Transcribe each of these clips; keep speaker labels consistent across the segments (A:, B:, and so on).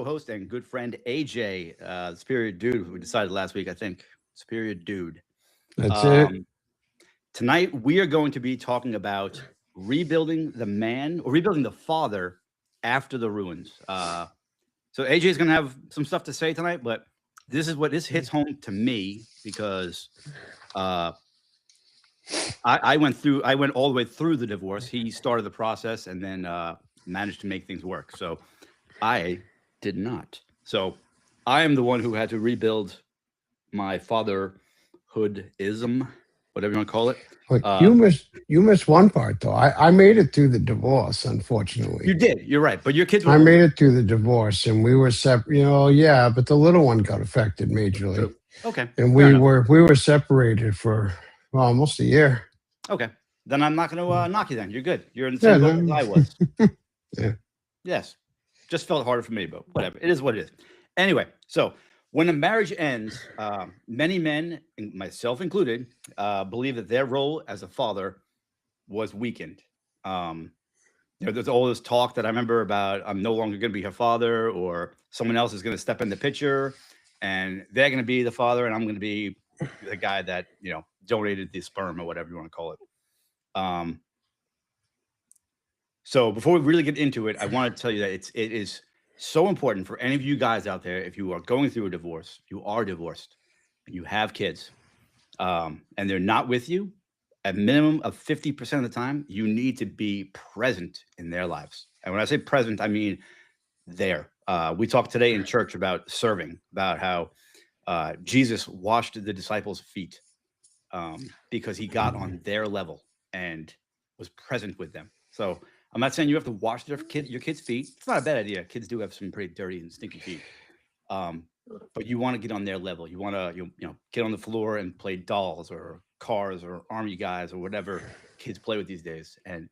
A: co-host and good friend AJ, Superior Dude. We decided last week, I think, Superior Dude.
B: That's it.
A: Um, Tonight we are going to be talking about rebuilding the man or rebuilding the father after the ruins. So AJ is going to have some stuff to say tonight, but this hits home to me because uh, I went all the way through the divorce. He started the process and then managed to make things work. So I did not. So I am the one who had to rebuild my fatherhoodism, whatever you want to call it.
B: But
A: Uh,
B: you missed one part though. I made it through the divorce,
A: you
B: unfortunately.
A: did. You're right, but your kids were
B: I
A: older.
B: made it through the divorce and we were separate, yeah, but the little one got affected majorly.
A: True. Okay.
B: And
A: Fair
B: we
A: enough.
B: were we were separated for almost a year.
A: Okay. Then I'm not going to knock you. Then you're good. You're in the
B: Yeah,
A: same boat as I was.
B: yeah.
A: Yes. Just felt harder for me, but whatever. It is what it is. Anyway, so when a marriage ends, many men, myself included, believe that their role as a father was weakened. Um, there's all this talk that I remember about I'm no longer going to be her father, or someone else is going to step in the picture, and they're going to be the father, and I'm going to be the guy that donated the sperm or whatever you want to call it. Um, so before we really get into it, I want to tell you that it is so important for any of you guys out there. If you are going through a divorce, you are divorced, and you have kids, and they're not with you, a minimum of 50% of the time, you need to be present in their lives. And when I say present, I mean there. We talked today in church about serving, about how Jesus washed the disciples' feet because he got on their level and was present with them. So I'm not saying you have to wash your kids' feet. It's not a bad idea. Kids do have some pretty dirty and stinky feet. Um, but you want to get on their level. You want to get on the floor and play dolls or cars or army guys or whatever kids play with these days. And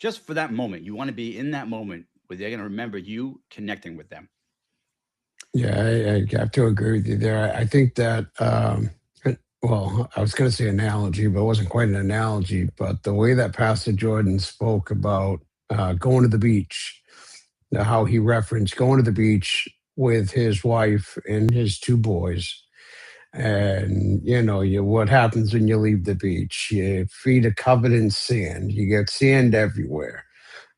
A: just for that moment, you want to be in that moment where they're going to remember you connecting with them.
B: Yeah, I have to agree with you there. I think that, well, I was going to say analogy, but it wasn't quite an analogy. But the way that Pastor Jordan spoke about going to the beach, how he referenced going to the beach with his wife and his two boys. And what happens when you leave the beach? Your feet are covered in sand. You get sand everywhere,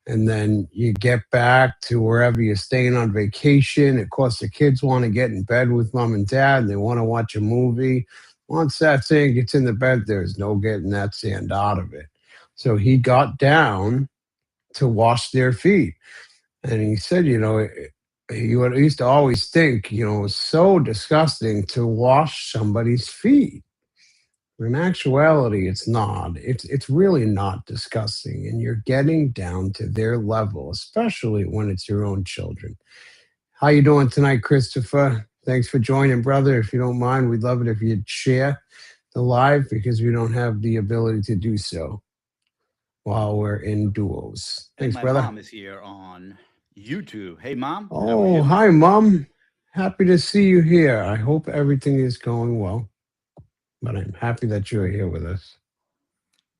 B: and then you get back to wherever you're staying on vacation. Of course, the kids want to get in bed with mom and dad, and they want to watch a movie. Once that sand gets in the bed, there's no getting that sand out of it. So he got down to wash their feet. And he said, used to always think, it's so disgusting to wash somebody's feet. In actuality, it's not. It's really not disgusting, and you're getting down to their level, especially when it's your own children. How you doing tonight, Christopher? Thanks for joining, brother. If you don't mind, we'd love it if you'd share the live because we don't have the ability to do so while we're in duos.
A: I think
B: Thanks,
A: my
B: brother.
A: mom is here on YouTube. Hey, mom, how are
B: Oh,
A: you?
B: hi, Mom. Happy to see you here. I hope everything is going well, but I'm happy that you're here with us.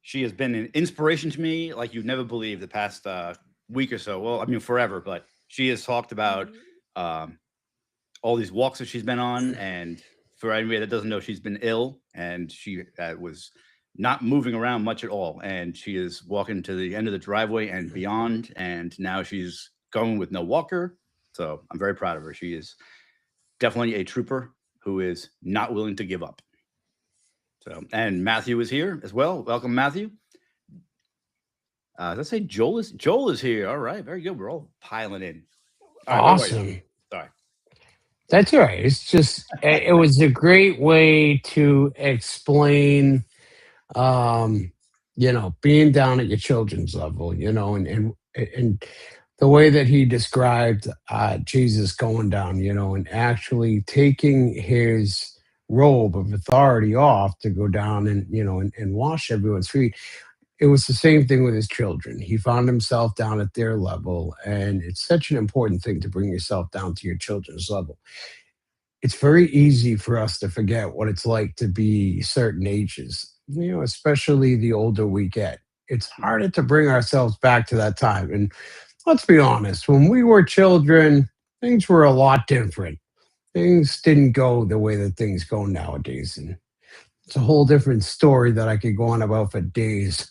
A: She has been an inspiration to me like you'd never believe the past week or so. Well, I mean, forever, but she has talked about um, all these walks that she's been on. And for anybody that doesn't know, she's been ill and she was not moving around much at all. And she is walking to the end of the driveway and beyond. And now she's going with no walker. So I'm very proud of her. She is definitely a trooper who is not willing to give up. So, and Matthew is here as well. Welcome, Matthew. Let's say Joel is here. All right, very good. We're all piling in. All right, what about you?
B: Awesome.
A: Sorry.
B: That's all right. It's just, it was a great way to explain, um, being down at your children's level, and the way that he described Jesus going down, and actually taking his robe of authority off to go down and, and wash everyone's feet. It was the same thing with his children. He found himself down at their level, and it's such an important thing to bring yourself down to your children's level. It's very easy for us to forget what it's like to be certain ages, especially the older we get. It's harder to bring ourselves back to that time. And let's be honest, when we were children, things were a lot different. Things didn't go the way that things go nowadays, and it's a whole different story that I could go on about for days.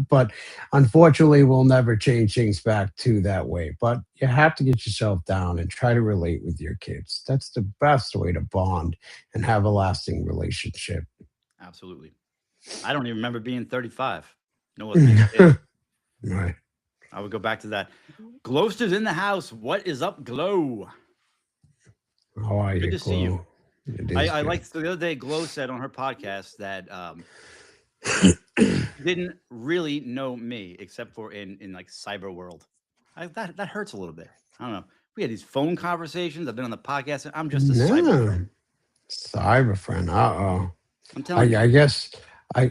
B: But unfortunately, we'll never change things back to that way. But you have to get yourself down and try to relate with your kids. That's the best way to bond and have a lasting relationship.
A: Absolutely. I don't even remember being 35. No, was being a kid.
B: Right.
A: I would go back to that. Glowster's in the house. What is up, Glow?
B: How are you,
A: Good to see you.
B: Glow? It is
A: I
B: good.
A: liked the other day. Glow said on her podcast that didn't really know me except for in like cyber world. That hurts a little bit. I don't know. We had these phone conversations. I've been on the podcast. And I'm just a cyber
B: No,
A: friend.
B: cyber friend. Uh-oh.
A: I'm telling you.
B: I guess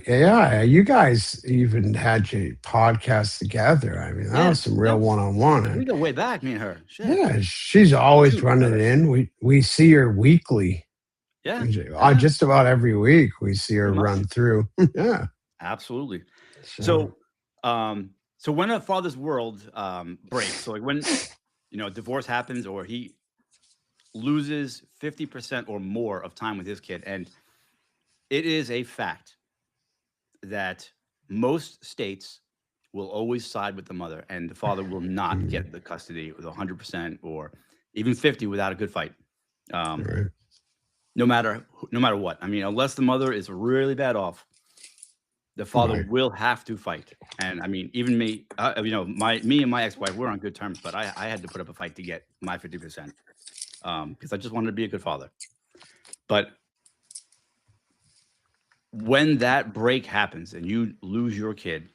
B: yeah, you guys even had your podcast together. I mean, that
A: Yeah,
B: was some
A: yeah.
B: real one-on-one.
A: We
B: And
A: go way back, me and her. Shit.
B: yeah, she's always
A: Shoot,
B: running
A: together.
B: in. We see her weekly.
A: Yeah.
B: Just about every week we see her
A: Pretty much.
B: run through. Yeah.
A: Absolutely. So when a father's world breaks, so like when divorce happens or he loses 50% or more of time with his kid, and it is a fact that most states will always side with the mother, and the father will not get the custody with 100% or even 50 without a good fight.
B: Right.
A: No matter what. I mean, unless the mother is really bad off, the father
B: Right.
A: will have to fight. And I mean, even me, me and my ex-wife, we're on good terms, but I had to put up a fight to get my 50%, because I just wanted to be a good father. But when that break happens and you lose your kid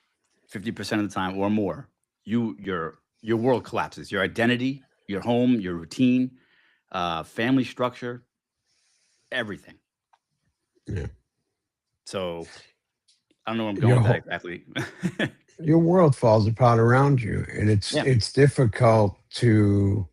A: 50% of the time or more, your world collapses. Your identity, your home, your routine, family structure, everything.
B: Yeah.
A: So I don't know where I'm going with that exactly.
B: Your world falls apart around you, and it's difficult to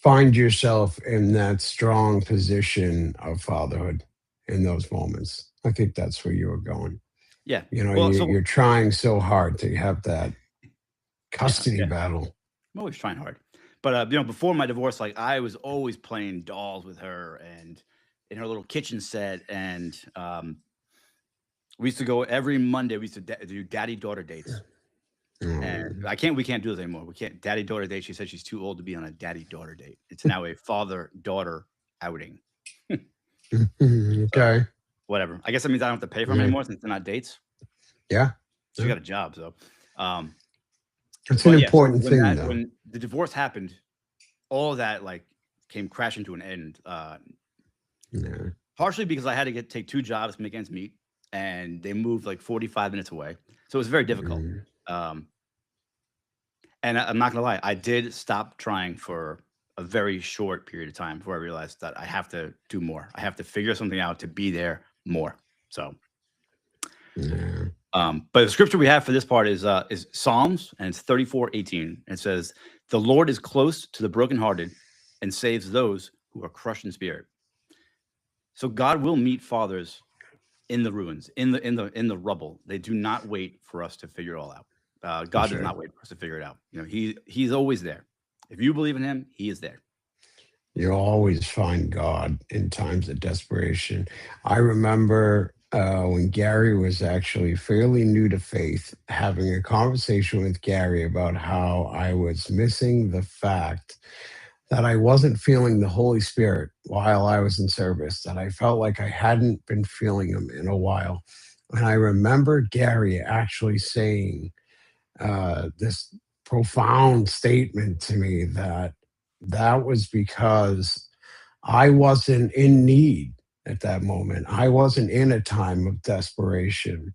B: find yourself in that strong position of fatherhood in those moments. I think that's where you were going.
A: Yeah.
B: Well, you're trying so hard to have that custody battle.
A: I'm always trying hard. But before my divorce, like I was always playing dolls with her and in her little kitchen set, and we used to go every Monday. We used to do daddy-daughter dates. And we can't do this anymore. We can't daddy-daughter date. She said she's too old to be on a daddy-daughter date. It's now a father-daughter outing.
B: Okay.
A: So, whatever. I guess that means I don't have to pay for them anymore since they're not dates.
B: Yeah.
A: She got a job, so
B: it's an important thing, though.
A: When the divorce happened, all of that like came crashing to an end. Partially because I had to take 2 jobs to make ends meet, and they moved like 45 minutes away, so it was very difficult. And I'm not gonna lie, I did stop trying for a very short period of time before I realized that I have to do more. I have to figure something out to be there more. So, but the scripture we have for this part is Psalms, and it's 34:18. It says, "The Lord is close to the brokenhearted and saves those who are crushed in spirit." So God will meet fathers in the ruins, in the rubble. They do not wait for us to figure it all out. God does not wait for us to figure it out. He's always there. If you believe in him, he is there.
B: You always find God in times of desperation. I remember when Gary was actually fairly new to faith, having a conversation with Gary about how I was missing the fact that I wasn't feeling the Holy Spirit while I was in service, that I felt like I hadn't been feeling him in a while. And I remember Gary actually saying this profound statement to me that was because I wasn't in need at that moment. I wasn't in a time of desperation.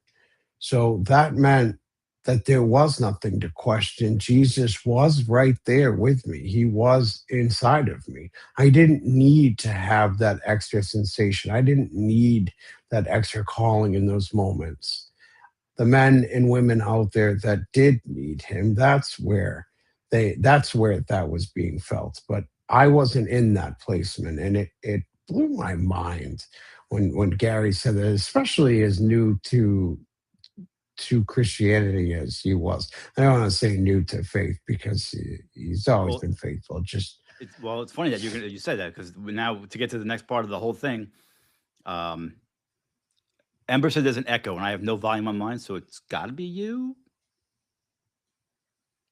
B: So that meant that there was nothing to question. Jesus was right there with me. He was inside of me. I didn't need to have that extra sensation. I didn't need that extra calling in those moments. The men and women out there that did need him, that's where that was being felt. But I wasn't in that placement, and it blew my mind when Gary said that, especially as new to Christianity as he was. I don't want to say new to faith because he's always been faithful. Just
A: It's funny that you said that because now to get to the next part of the whole thing, um, Ember said there's an echo and I have no volume on mine, so it's got to be you.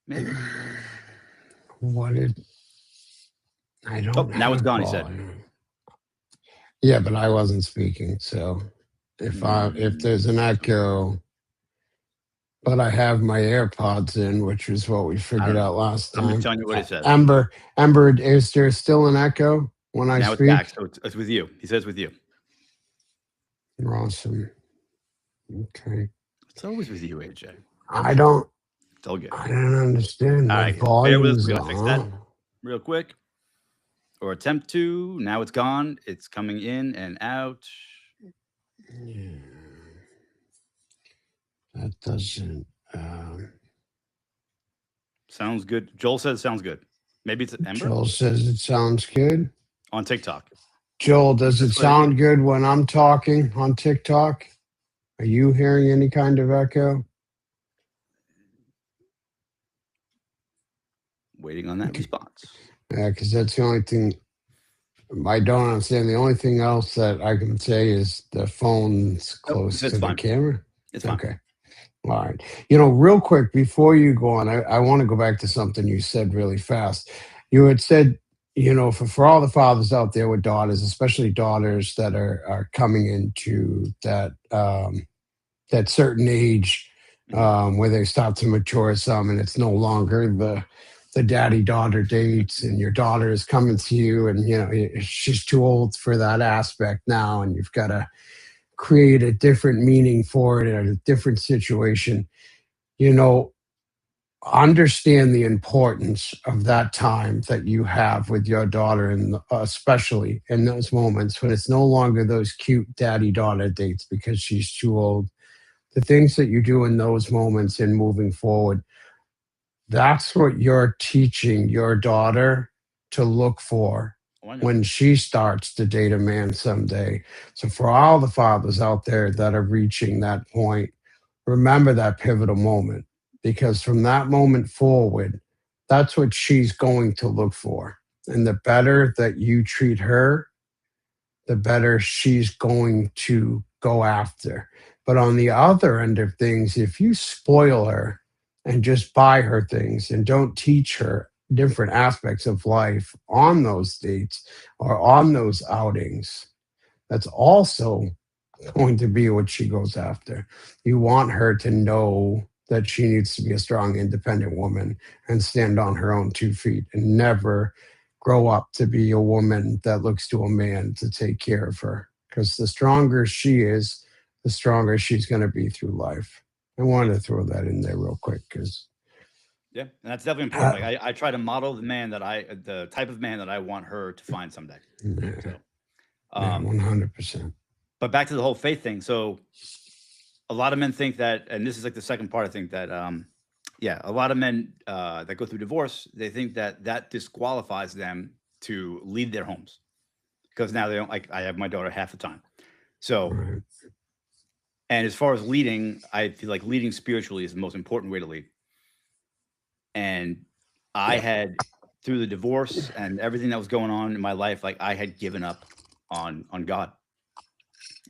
A: Maybe.
B: What did I
A: Oh,
B: don't
A: now it's
B: have
A: gone. He said.
B: volume. Yeah, but I wasn't speaking. So if there's an echo, but I have my AirPods in, which is what we
A: I
B: figured
A: don't know.
B: out last
A: I'm just
B: time.
A: telling you what he said.
B: Ember, is there still an echo when I
A: Now it's back,
B: speak?
A: so it's with you. He says with you.
B: Awesome. Okay.
A: It's always with you, AJ.
B: I don't
A: It's all good.
B: I don't understand.
A: All
B: My
A: right, bear with us.
B: volume's
A: We gotta fix that
B: on.
A: real quick, or attempt to. Now it's gone. It's coming in and out.
B: Yeah. That doesn't
A: Sounds good. Joel says sounds good. Maybe it's Ember
B: Joel says it sounds good.
A: on TikTok.
B: Joel, does it
A: That's what I hear.
B: sound good when I'm talking on TikTok? Are you hearing any kind of echo?
A: Waiting on that response.
B: Yeah, because that's the only thing I don't understand. The only thing else that I can say is the phone's close
A: it's
B: to the
A: fine.
B: camera.
A: It's fine.
B: Okay. All right. Real quick, before you go on, I want to go back to something you said really fast. You had said, for all the fathers out there with daughters, especially daughters that are coming into that certain age where they start to mature some, and it's no longer the daddy daughter dates, and your daughter is coming to you, and she's too old for that aspect now, and you've got to create a different meaning for it in a different situation. Understand the importance of that time that you have with your daughter, and especially in those moments when it's no longer those cute daddy daughter dates because she's too old. The things that you do in those moments and moving forward, that's what you're teaching your daughter to look for when she starts to date a man someday. So for all the fathers out there that are reaching that point, remember that pivotal moment, because from that moment forward, that's what she's going to look for. And the better that you treat her, the better she's going to go after. But on the other end of things, if you spoil her and just buy her things and don't teach her different aspects of life on those dates or on those outings, that's also going to be what she goes after. You want her to know that she needs to be a strong, independent woman and stand on her own 2 feet and never grow up to be a woman that looks to a man to take care of her. Because the stronger she is, the stronger she's going to be through life. I wanted to throw that in there real quick because
A: Yeah, and that's definitely important. Like I try to model the type of man that I want her to find someday. So,
B: 100%.
A: But back to the whole faith thing. So a lot of men think that, and this is like the second part, I think that, a lot of men that go through divorce, they think that disqualifies them to lead their homes because now they don't, like, I have my daughter half the time. So,
B: Right.
A: and as far as leading, I feel like leading spiritually is the most important way to lead. And I had, through the divorce and everything that was going on in my life, like I had given up on God.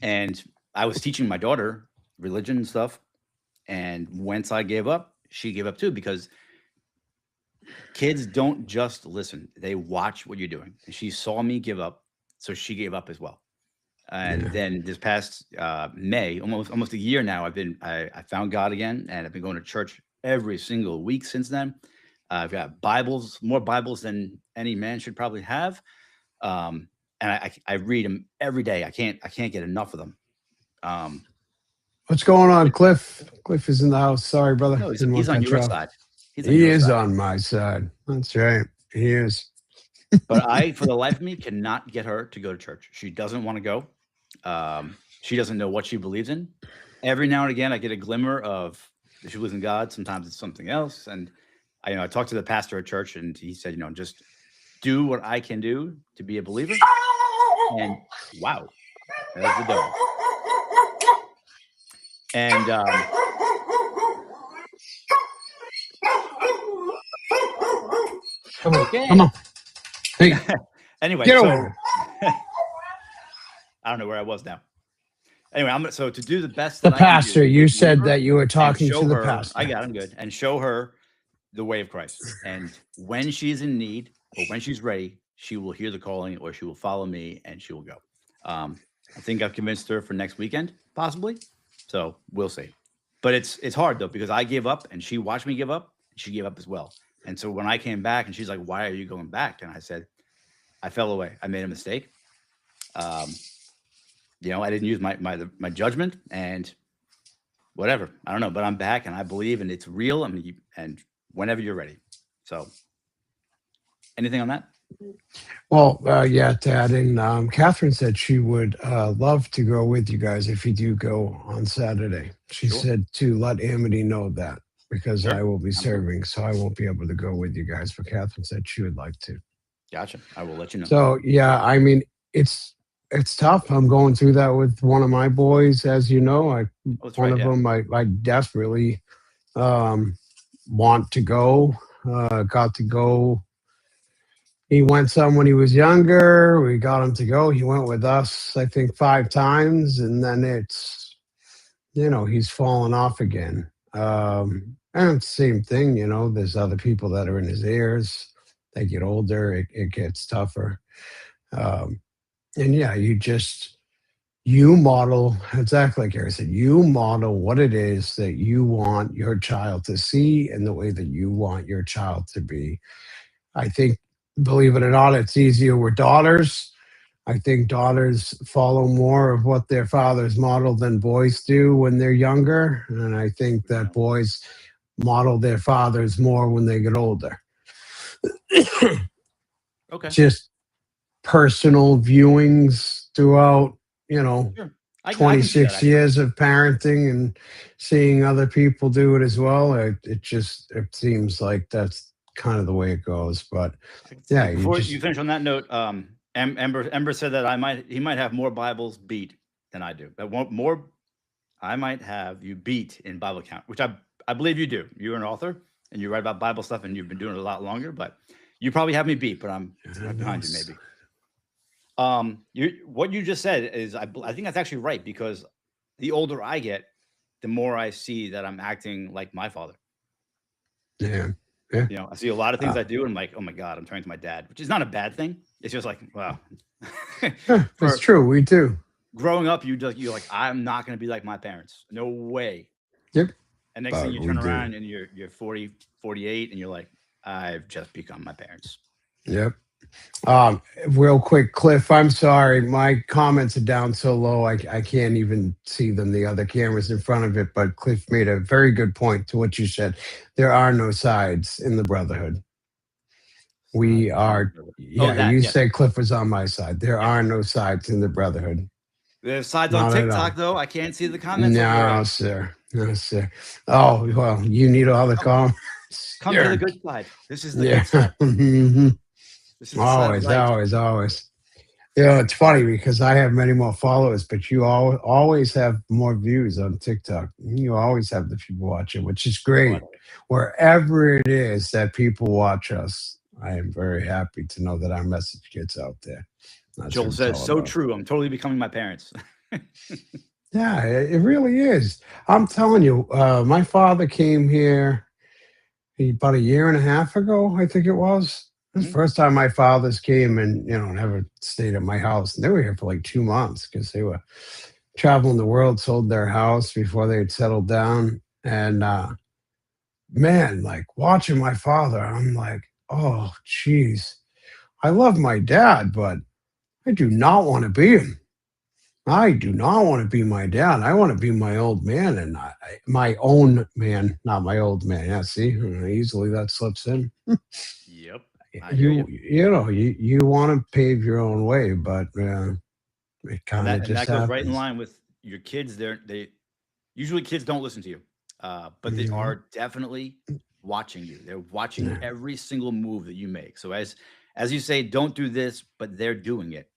A: And I was teaching my daughter religion and stuff. And once I gave up, she gave up too, because kids don't just listen, they watch what you're doing. And she saw me give up, so she gave up as well. And then this past May, almost a year now, I found God again, and I've been going to church every single week since then. I've got Bibles, more Bibles than any man should probably have, and I read them every day. I can't get enough of them.
B: What's going on, Cliff? Cliff is in the house. Sorry, brother.
A: No, he's on your side.
B: He is on my side. That's right. He is.
A: But I, for the life of me, cannot get her to go to church. She doesn't want to go. She doesn't know what she believes in. Every now and again, I get a glimmer of that she believes in God. Sometimes it's something else. And I talked to the pastor at church, and he said, just do what I can do to be a believer. And wow, there's the devil. And
B: Come on,
A: okay.
B: come on. Hey,
A: Anyway,
B: get
A: so
B: over
A: I don't know where I was now. Anyway, so to do the best
B: the
A: that I can
B: pastor.
A: do
B: You
A: is leave
B: said
A: her
B: that you were
A: and
B: talking to
A: show
B: the
A: her. I
B: pastor.
A: got. I'm good. And show her the way of Christ. And when she's in need or when she's ready, she will hear the calling, or she will follow me, and she will go. I think I've convinced her for next weekend, possibly. So we'll see. But it's hard though, because I gave up and she watched me give up. She gave up as well. And so when I came back and she's like, "Why are you going back?" And I said, "I fell away. I made a mistake. Um, I didn't use my judgment and whatever. I don't know, but I'm back and I believe, and it's real. I mean, and whenever you're ready." So, anything on that?
B: Well, yeah, Dad. And Catherine said she would love to go with you guys if you do go on Saturday. She
A: Sure.
B: said to let Amity know that because
A: Sure.
B: I will be
A: Absolutely.
B: serving, so I won't be able to go with you guys. But Catherine said she would like to.
A: Gotcha. I will let you know.
B: So yeah, I mean, it's tough. I'm going through that with one of my boys, as you know.
A: Oh, that's
B: One
A: right.
B: of
A: Yeah.
B: them, I desperately um, want to go. Got to go. He went some when he was younger. We got him to go. He went with us, I think, 5 times, and then he's fallen off again. And it's the same thing, there's other people that are in his ears. They get older, it gets tougher. Um, and yeah, you model exactly like Gary said, you model what it is that you want your child to see and the way that you want your child to be. I think, believe it or not, it's easier with daughters. I think daughters follow more of what their fathers model than boys do when they're younger. And I think that boys model their fathers more when they get older.
A: Okay.
B: Just personal viewings throughout,
A: Sure. I can see that
B: 26
A: actually.
B: years of parenting and seeing other people do it as well. It seems like that's kind of the way it goes. But
A: I can see
B: yeah,
A: that. Before you finish on that note, Ember said that he might have more Bibles beat than I do. But more, I might have you beat in Bible count, which I believe you do. You're an author and you write about Bible stuff, and you've been doing it a lot longer. But you probably have me beat, but I'm right behind you, maybe. What you just said is, I think that's actually right, because the older I get, the more I see that I'm acting like my father.
B: yeah, yeah.
A: I see a lot of things I do, and I'm like, oh my God, I'm turning to my dad, which is not a bad thing. It's just like, wow.
B: Yeah, it's true. We do.
A: Growing up, you're like, I'm not going to be like my parents. No way.
B: Yep.
A: And next thing
B: But
A: you
B: we
A: turn
B: do.
A: around and you're 40, 48, and you're like, I've just become my parents.
B: Yep. Real quick, Cliff, I'm sorry. My comments are down so low, I can't even see them. The other cameras in front of it. But Cliff made a very good point to what you said. There are no sides in the brotherhood. We are, yeah, you
A: yes.
B: said Cliff was on my side. There are no sides in the brotherhood.
A: There's sides
B: Not
A: on
B: at all.
A: TikTok, though. I can't see the comments over
B: No,
A: there.
B: sir. No, sir. Oh, well, you need all the comments.
A: Come to the good side. This is the
B: Yeah.
A: good side.
B: Mhm.
A: This is the side of light.
B: Always. It's funny because I have many more followers, but you always have more views on TikTok. You always have the people watching, which is great. Wherever it is that people watch us, I am very happy to know that our message gets out there. That's
A: Joel
B: what it's
A: says,
B: all
A: so
B: about.
A: true. I'm totally becoming my parents.
B: Yeah, it really is. I'm telling you, my father came here about a year and a half ago, I think it was. The
A: Mhm.
B: first time my fathers came and, never stayed at my house. And they were here for like 2 months because they were traveling the world, sold their house before they had settled down. And man, like watching my father, I'm like, oh, geez, I love my dad, but I do not want to be him. I do not want to be my dad. I want to be my old man and my own man, not my old man. Yeah, see, easily that slips in.
A: Yep. I hear you.
B: You want to pave your own way, but it kind of
A: And
B: just
A: that goes right in
B: happens.
A: line with your kids. They usually, kids don't listen to you, but they
B: Mhm.
A: are definitely watching you. They're watching
B: Yeah,
A: every single move that you make. So as you say, don't do this, but they're doing it.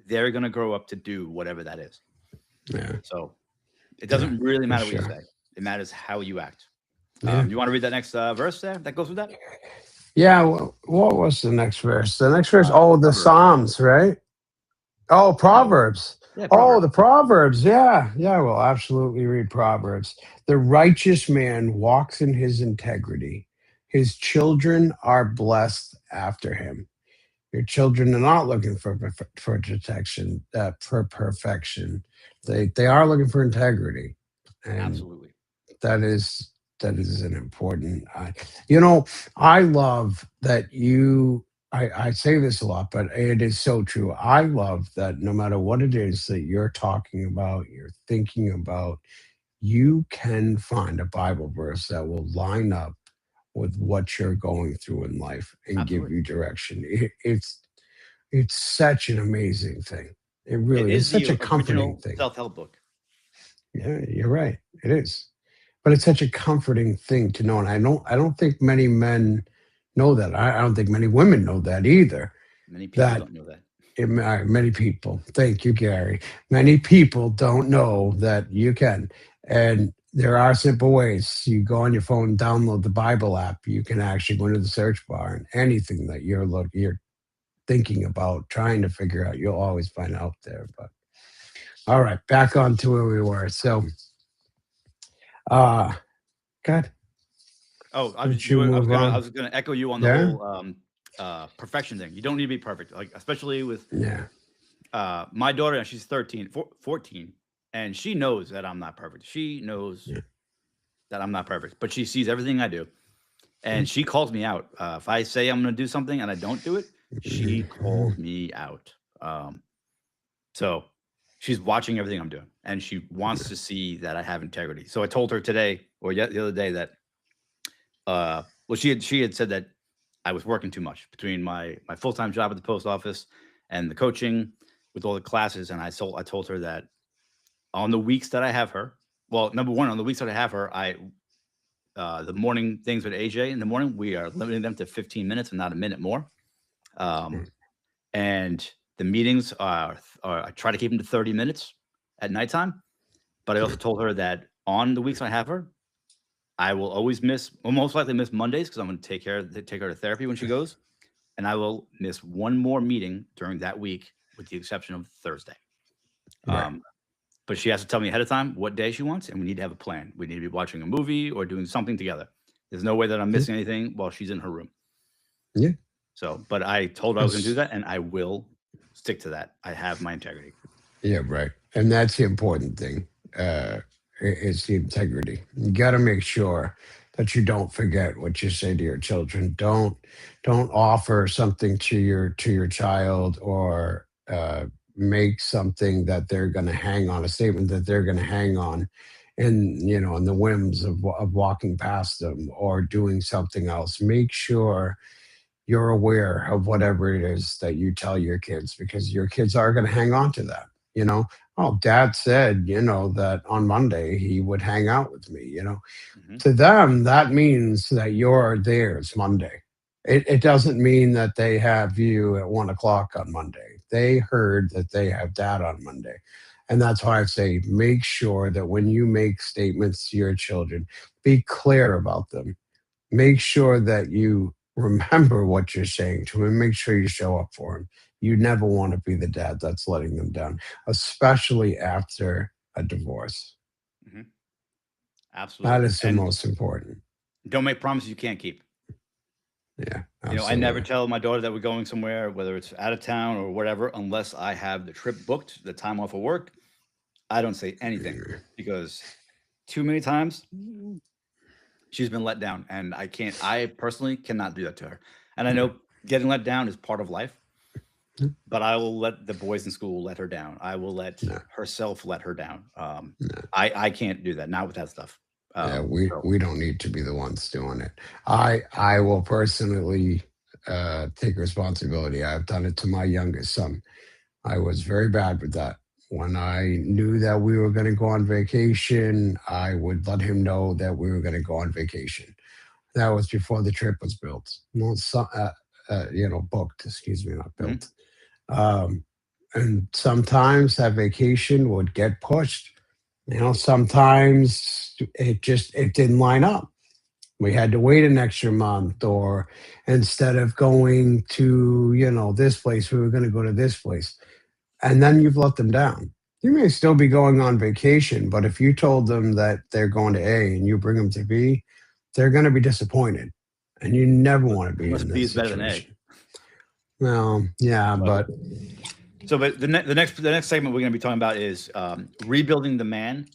A: They're gonna grow up to do whatever that is.
B: yeah,
A: So it
B: yeah,
A: doesn't really
B: for
A: matter what you
B: sure.
A: say. It matters how you act.
B: Yeah.
A: You want to read that next verse there that goes with that?
B: Yeah. What was the next verse? The next verse. Oh, the
A: Proverbs.
B: Psalms, right? Oh,
A: No.
B: Proverbs.
A: Yeah,
B: Oh,
A: Proverbs.
B: the Proverbs. Yeah. Yeah. We'll absolutely read Proverbs. The righteous man walks in his integrity. His children are blessed after him. Your children are not looking for protection, for perfection. They are looking for integrity, and
A: Absolutely.
B: that is an important. You know, I love that you. I say this a lot, but it is so true. I love that no matter what it is that you're talking about, you're thinking about, you can find a Bible verse that will line up with what you're going through in life and give
A: Absolutely.
B: you direction. It's such an amazing thing. It
A: It
B: really is
A: is
B: such
A: the
B: a comforting
A: original
B: thing.
A: self-help book.
B: Yeah, you're right. It is. But it's such a comforting thing to know. And I don't think many men know that. I don't think many women know that either.
A: Many people
B: That
A: don't know that.
B: many people, thank you, Gary. Many people don't know that you can. And there are simple ways. You go on your phone, download the Bible app. You can actually go into the search bar and anything that you're thinking about, trying to figure out, you'll always find out there. But all right, back on to where we were. So, uh, God,
A: Oh,
B: would you move
A: I
B: on?
A: was gonna echo you on the
B: Yeah,
A: whole perfection thing. You don't need to be perfect, like especially with
B: yeah,
A: my daughter. She's 14, and she knows that I'm not perfect. She knows
B: yeah.
A: that I'm not perfect, but she sees everything I do,
B: Mhm,
A: and she calls me out. If I say I'm going to do something and I don't do it, she calls
B: mhm.
A: me out. So she's watching everything I'm doing, and she wants to see that I have integrity. So I told her today or yet the other day that well, she had said that I was working too much between my full time job at the post office and the coaching with all the classes, and I told her that on the weeks that I have her, well, number one, on the weeks that I have her, I the morning things with AJ in the morning, we are limiting them to 15 minutes and not a minute more. Um, and the meetings are I try to keep them to 30 minutes at nighttime. But I also told her that on the weeks I have her, I will always will most likely miss Mondays because I'm going to take her to therapy when she goes, and I will miss one more meeting during that week, with the exception of Thursday.
B: Right.
A: Um, but she has to tell me ahead of time what day she wants, and we need to have a plan. We need to be watching a movie or doing something together. There's no way that I'm
B: Yeah,
A: missing anything while she's in her room.
B: yeah.
A: So, but I told her I was going to do
B: It's
A: that, and I will stick to that. I have my integrity.
B: Yeah, right. And that's the important thing. Is the integrity. You got to make sure that you don't forget what you say to your children. Don't offer something to your child or make something that they're going to hang on, a statement that they're going to hang on, and in the whims of walking past them or doing something else. Make sure you're aware of whatever it is that you tell your kids because your kids are going to hang on to that. You know, oh, dad said, that on Monday he would hang out with me.
A: Hmm.
B: To them, that means that you're theirs Monday. It doesn't mean that they have you at 1 o'clock on Monday. They heard that they have dad on Monday. And that's why I say make sure that when you make statements to your children, be clear about them. Make sure that you remember what you're saying to him. Make sure you show up for him. You never want to be the dad that's letting them down, especially after a divorce.
A: Hmm.
B: That
A: Absolutely.
B: is the
A: And
B: most important.
A: don't make promises you can't keep.
B: Yeah,
A: I never
B: absolutely.
A: tell my daughter that we're going somewhere, whether it's out of town or whatever, unless I have the trip booked, the time off of work. I don't say anything because too many times she's been let down, and I personally cannot do that to her. And I
B: Yeah,
A: know getting let down is part of life,
B: yeah,
A: but I will let the boys in school let her down. I will let
B: yeah,
A: herself let her down.
B: yeah.
A: I can't do that, not with that stuff.
B: Yeah,
A: So
B: we don't need to be the ones doing it. I will personally take responsibility. I've done it to my youngest son. I was very bad with that. When I knew that we were going to go on vacation, I would let him know that we were going to go on vacation. That was before the trip was built. Not booked. Excuse me, not
A: mhm,
B: built. Um, and sometimes that vacation would get pushed. Sometimes it didn't line up. We had to wait an extra month, or instead of going to, this place, we were going to go to this place. And then you've let them down. You may still be going on vacation, but if you told them that they're going to A and you bring them to B, they're going to be disappointed. And you never want to be in
A: Unless B
B: this
A: is better than A.
B: situation. Well, yeah, but
A: But the next segment we're going to be talking about is rebuilding the man,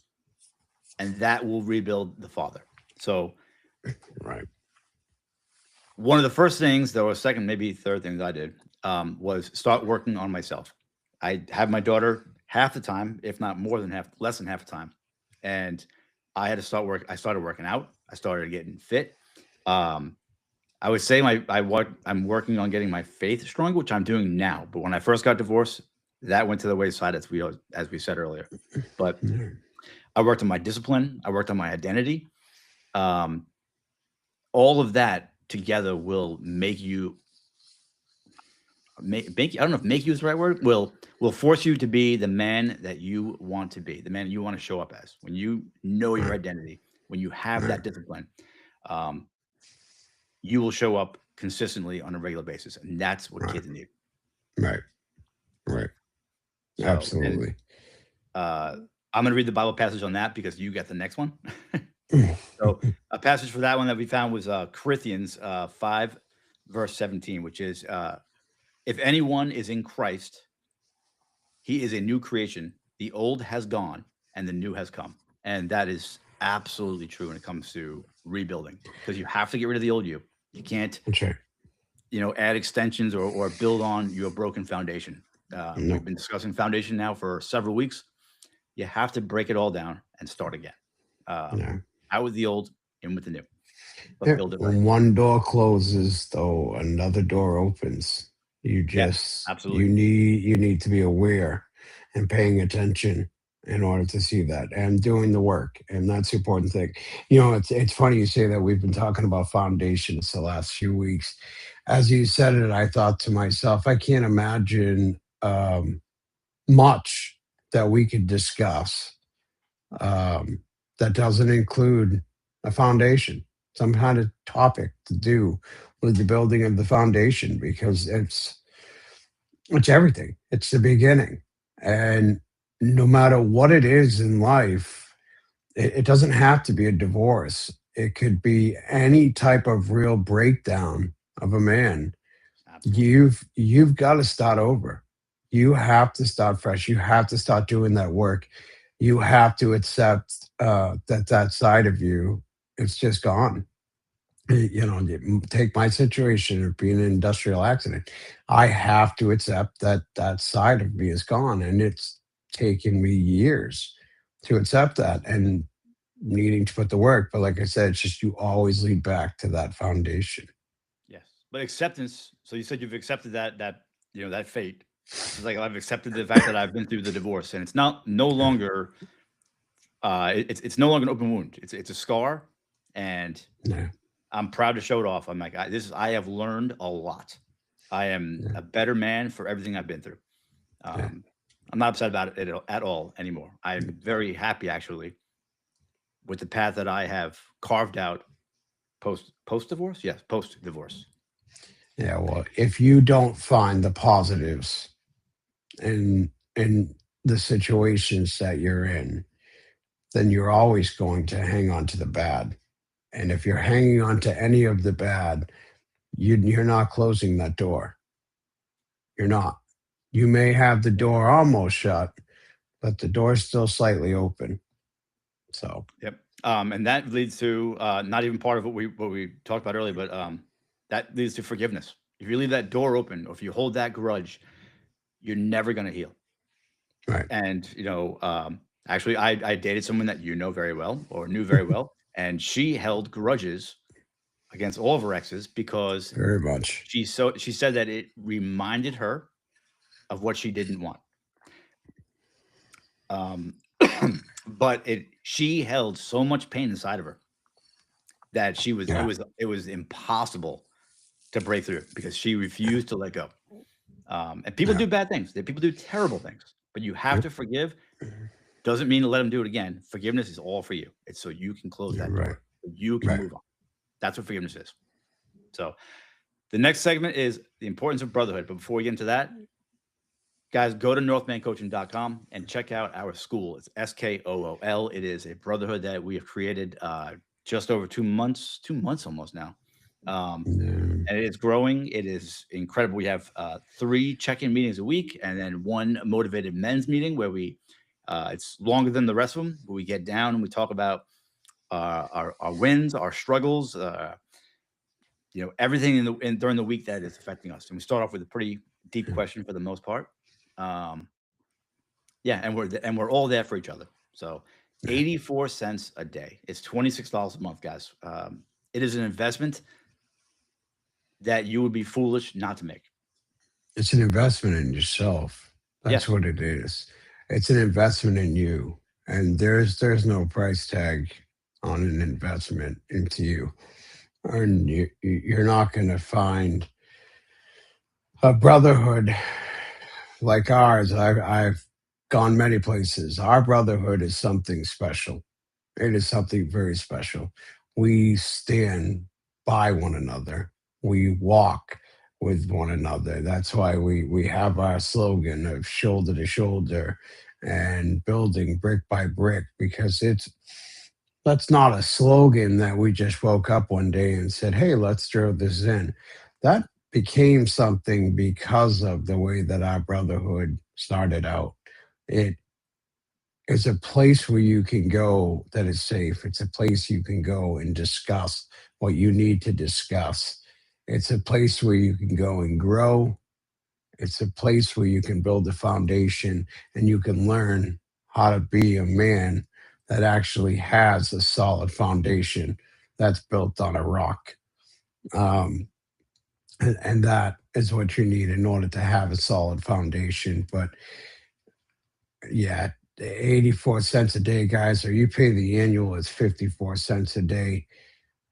A: and that will rebuild the father. So,
B: right.
A: One of the first things, or second, maybe third things I did was start working on myself. I have my daughter half the time, if not less than half the time, and I had to start work. I started working out. I started getting fit. I would say I'm working on getting my faith stronger, which I'm doing now. But when I first got divorced, that went to the wayside, as we said earlier. But I worked on my discipline. I worked on my identity. All of that together will make you I don't know if make you is the right word. Will force you to be the man that you want to be, the man you want to show up as. When you know your identity, when you have that discipline, you will show up consistently on a regular basis, and that's what kids need.
B: Right. Absolutely.
A: I'm going to read the Bible passage on that because you got the next one. So a passage for that one that we found was Corinthians 5, verse 17, which is, if anyone is in Christ, he is a new creation. The old has gone and the new has come. And that is absolutely true when it comes to rebuilding, because you have to get rid of the old you. You can't, add extensions or build on your broken foundation. We've been discussing foundation now for several weeks. You have to break it all down and start again. Out with the old, in with the new.
B: But build it right. When one door closes, though, another door opens. You just
A: absolutely
B: you need to be aware and paying attention in order to see that and doing the work. And that's the important thing. It's funny you say that. We've been talking about foundations the last few weeks. As you said it, I thought to myself, I can't imagine much that we could discuss that doesn't include a foundation, some kind of topic to do with the building of the foundation, because it's everything. It's the beginning. And no matter what it is in life, it doesn't have to be a divorce. It could be any type of real breakdown of a man. Absolutely. You've got to start over. You have to start fresh. You have to start doing that work. You have to accept that side of you, it's just gone. Take my situation of being in an industrial accident. I have to accept that side of me is gone, and it's taken me years to accept that and needing to put the work. But like I said, it's just you always lead back to that foundation.
A: Yes, but acceptance. So you said you've accepted that fate. It's like I've accepted the fact that I've been through the divorce, and it's no longer. It's no longer an open wound. It's a scar, and I'm proud to show it off. I'm like, I have learned a lot. I am a better man for everything I've been through. I'm not upset about it at all anymore. I'm very happy, actually, with the path that I have carved out post divorce. Yes, post divorce.
B: Yeah, well, if you don't find the positives in the situations that you're in, then you're always going to hang on to the bad. And if you're hanging on to any of the bad, you're not closing that door. You're not. You may have the door almost shut, but the door's still slightly open. So.
A: Yep. And that leads to not even part of what we talked about earlier, but that leads to forgiveness. If you leave that door open, or if you hold that grudge, you're never going to heal.
B: Right.
A: And actually, I dated someone that you know very well, or knew very well. And she held grudges against all of her exes because
B: very much
A: she said that it reminded her of what she didn't want. But she held so much pain inside of her that it was impossible to break through, because she refused to let go. And people do bad things. People do terrible things, but you have to forgive. Doesn't mean to let them do it again. Forgiveness is all for you. It's so you can close that door. So you can move on. That's what forgiveness is. So the next segment is the importance of brotherhood. But before we get into that, guys, go to northmancoaching.com and check out our school. It's SKOOL. It is a brotherhood that we have created just over 2 months almost now. And it is growing. It is incredible. We have 3 check-in meetings a week, and then 1 motivated men's meeting where we it's longer than the rest of them, but we get down and we talk about our wins, our struggles, everything during the week that is affecting us. And we start off with a pretty deep question for the most part. And we're all there for each other. So 84 cents a day. It's $26 a month, guys. It is an investment that you would be foolish not to make.
B: It's an investment in yourself. That's what it is. It's an investment in you. And there's no price tag on an investment into you. And you're not going to find a brotherhood like ours. I've gone many places. Our brotherhood is something special. It is something very special. We stand by one another. We walk with one another. That's why we have our slogan of shoulder to shoulder and building brick by brick, because that's not a slogan that we just woke up one day and said, hey, let's throw this in. That became something because of the way that our brotherhood started out. It is a place where you can go that is safe. It's a place you can go and discuss what you need to discuss. It's a place where you can go and grow. It's a place where you can build a foundation and you can learn how to be a man that actually has a solid foundation that's built on a rock. And that is what you need in order to have a solid foundation. But yeah, 84 cents a day, guys, or you pay the annual, it's 54 cents a day.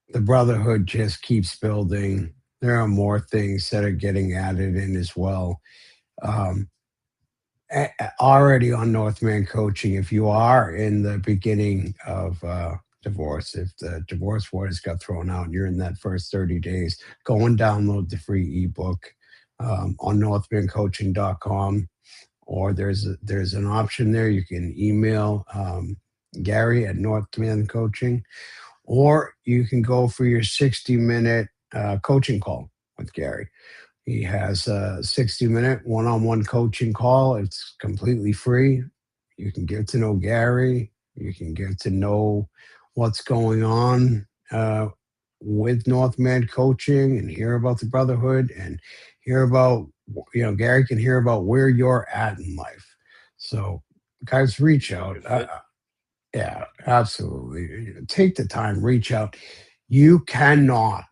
B: The brotherhood just keeps building. There are more things that are getting added in as well. Already on Northman Coaching, if you are in the beginning of divorce, if the divorce waters got thrown out and you're in that first 30 days, go and download the free ebook on northmancoaching.com, or there's an option there. You can email Gary at Northman Coaching, or you can go for your 60-minute coaching call with Gary. He has a 60-minute one-on-one coaching call. It's completely free. You can get to know Gary. You can get to know what's going on with Northman Coaching and hear about the brotherhood and hear about, Gary can hear about where you're at in life. So, guys, reach out. Yeah, absolutely. Take the time, reach out. You cannot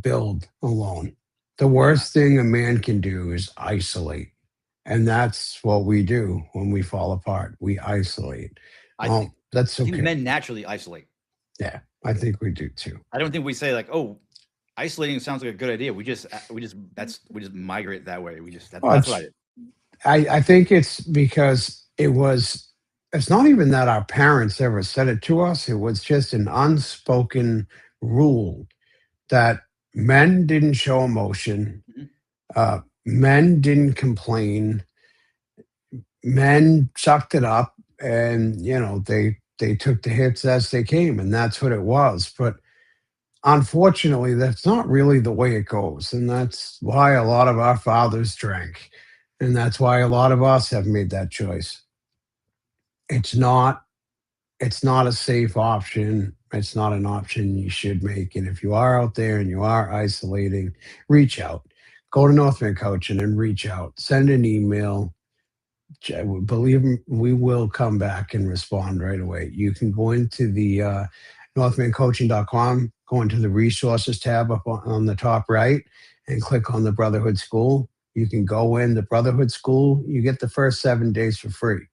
B: build alone. The worst thing a man can do is isolate. And that's what we do when we fall apart. We isolate. That's okay.
A: I think men naturally isolate.
B: Yeah, I think we do too.
A: I don't think we say like, oh, isolating sounds like a good idea. We just migrate that way. That's what I did.
B: I think it's because it's not even that our parents ever said it to us. It was just an unspoken rule that men didn't show emotion. Men didn't complain. Men sucked it up, and they took the hits as they came, and that's what it was. But unfortunately, that's not really the way it goes, and that's why a lot of our fathers drank, and that's why a lot of us have made that choice. It's not a safe option. It's not an option you should make. And if you are out there and you are isolating, reach out. Go to Northman Coaching and reach out. Send an email. Believe me, we will come back and respond right away. You can go into the northmancoaching.com, go into the resources tab up on the top right and click on the Brotherhood School. You can go in the Brotherhood School. You get the first 7 days for free.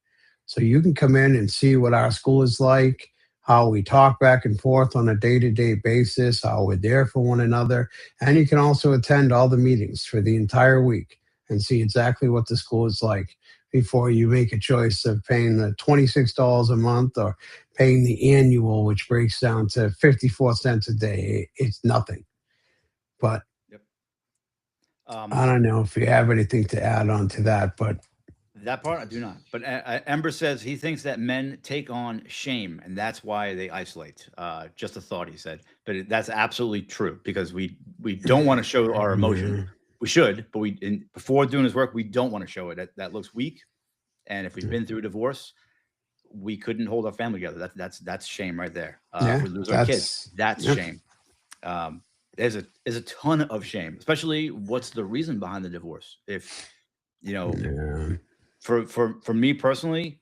B: So you can come in and see what our school is like, how we talk back and forth on a day-to-day basis, how we're there for one another. And you can also attend all the meetings for the entire week. and see exactly what the school is like before you make a choice of paying the $26 a month or paying the annual, which breaks down to 54 cents a day. It's nothing. But
A: Yep.
B: I don't know if you have anything to add on to that, but
A: That part I do not. But Ember says he thinks that men take on shame, and that's why they isolate. Just a thought, he said. But that's absolutely true because we don't want to show our emotion. We should, but before doing this work, we don't want to show it. That looks weak. And if we've been through a divorce, we couldn't hold our family together. That's shame right there. If we lose our kids, that's shame. There's a ton of shame, especially what's the reason behind the divorce. If you know, for me personally,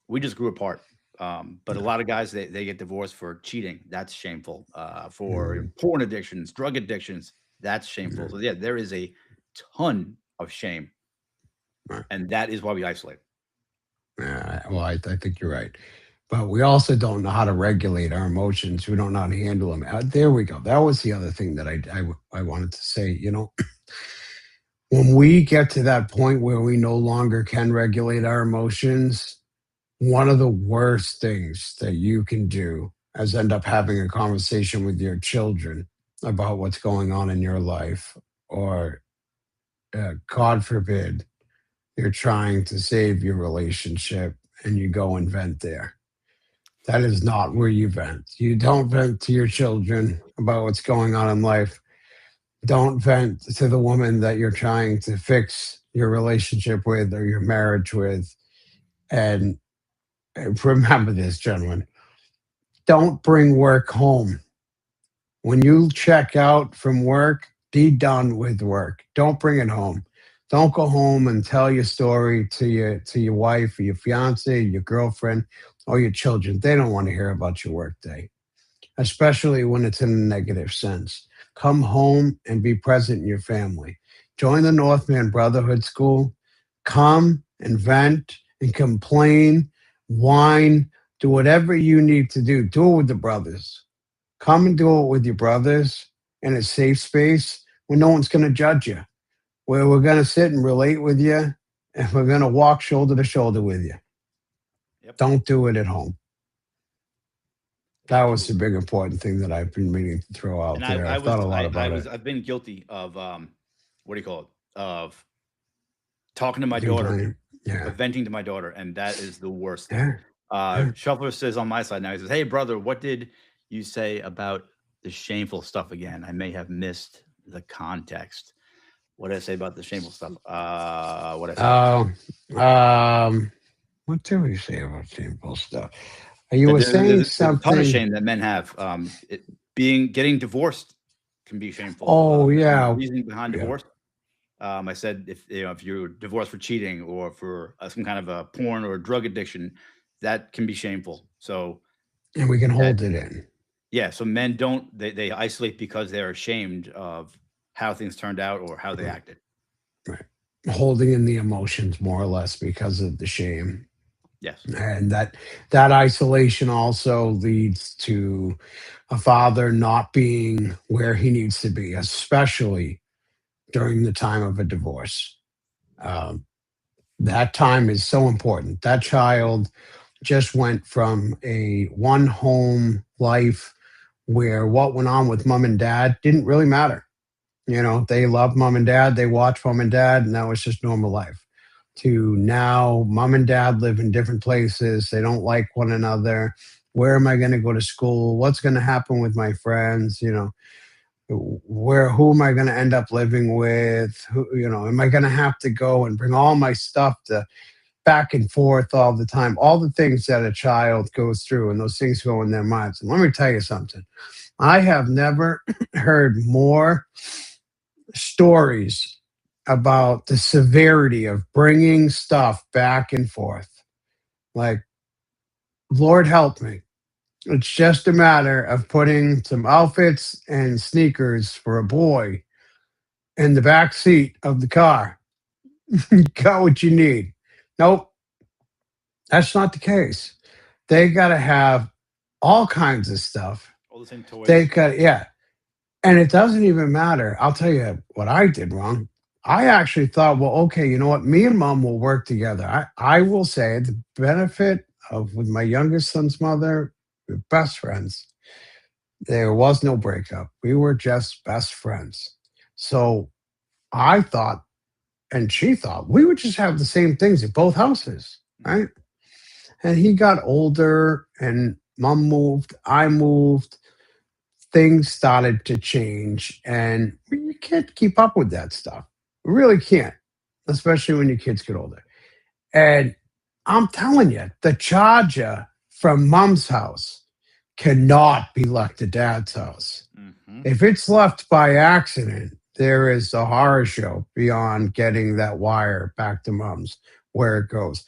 A: we just grew apart. But a lot of guys they get divorced for cheating. That's shameful. For porn addictions, drug addictions, that's shameful. So yeah, there is a ton of shame, and that is why we isolate.
B: Well, I think you're right. But we also don't know how to regulate our emotions. We don't know how to handle them. There we go. That was the other thing that I wanted to say. When we get to that point where we no longer can regulate our emotions, one of the worst things that you can do is end up having a conversation with your children about what's going on in your life, or God forbid, you're trying to save your relationship and you go and vent there. That is not where you vent. You don't vent to your children about what's going on in life. Don't vent to the woman that you're trying to fix your relationship with or your marriage with. And remember this, gentlemen, don't bring work home. When you check out from work, be done with work. Don't bring it home. Don't go home and tell your story to your wife or your fiance, your girlfriend, or your children. They don't want to hear about your work day, especially when it's in a negative sense. Come home and be present in your family. Join the Northman Brotherhood School. Come and vent and complain, whine, do whatever you need to do. Do it with the brothers. Come and do it with your brothers in a safe space where no one's going to judge you, where we're going to sit and relate with you, and we're going to walk shoulder to shoulder with you.
A: Yep.
B: Don't do it at home. That was the big important thing that I've been meaning to throw out
A: And
B: there. I've thought a lot about it.
A: I've been guilty of what do you call it? Of talking to my daughter, venting to my daughter, and that is the worst thing. Shuffler says on my side now, he says, "Hey brother, what did you say about the shameful stuff again? I may have missed the context." What did I say about the shameful stuff? What did I say?
B: What did we say about shameful stuff? You were saying something.
A: A ton of shame that men have. Getting divorced can be shameful.
B: Oh yeah,
A: the reason behind divorce. I said if you're divorced for cheating or for some kind of a porn or a drug addiction, that can be shameful. So,
B: and we can hold it in.
A: Yeah. So men don't. They isolate because they're ashamed of how things turned out or how they acted.
B: Right. Holding in the emotions more or less because of the shame.
A: Yes.
B: And that isolation also leads to a father not being where he needs to be, especially during the time of a divorce. That time is so important. That child just went from a one home life where what went on with mom and dad didn't really matter. They loved mom and dad, they watched mom and dad, and that was just normal life. To now, mom and dad live in different places. They don't like one another. Where am I going to go to school? What's going to happen with my friends? Who am I going to end up living with? Am I going to have to go and bring all my stuff to back and forth all the time? All the things that a child goes through, and those things go in their minds. And let me tell you something. I have never heard more stories about the severity of bringing stuff back and forth. Like, Lord help me. It's just a matter of putting some outfits and sneakers for a boy in the back seat of the car. You got what you need. Nope, that's not the case. They got to have all kinds of stuff.
A: All the same toys.
B: They got, yeah. And it doesn't even matter. I'll tell you what I did wrong. I actually thought, well, okay, you know what? Me and mom will work together. I will say the benefit of with my youngest son's mother, we're best friends. There was no breakup. We were just best friends. So I thought, and she thought, we would just have the same things at both houses, right? And he got older, and mom moved, I moved, things started to change, and you can't keep up with that stuff. You really can't, especially when your kids get older. And I'm telling you, the charger from mom's house cannot be left at dad's house.
A: Hmm.
B: If it's left by accident, there is a horror show beyond getting that wire back to mom's where it goes.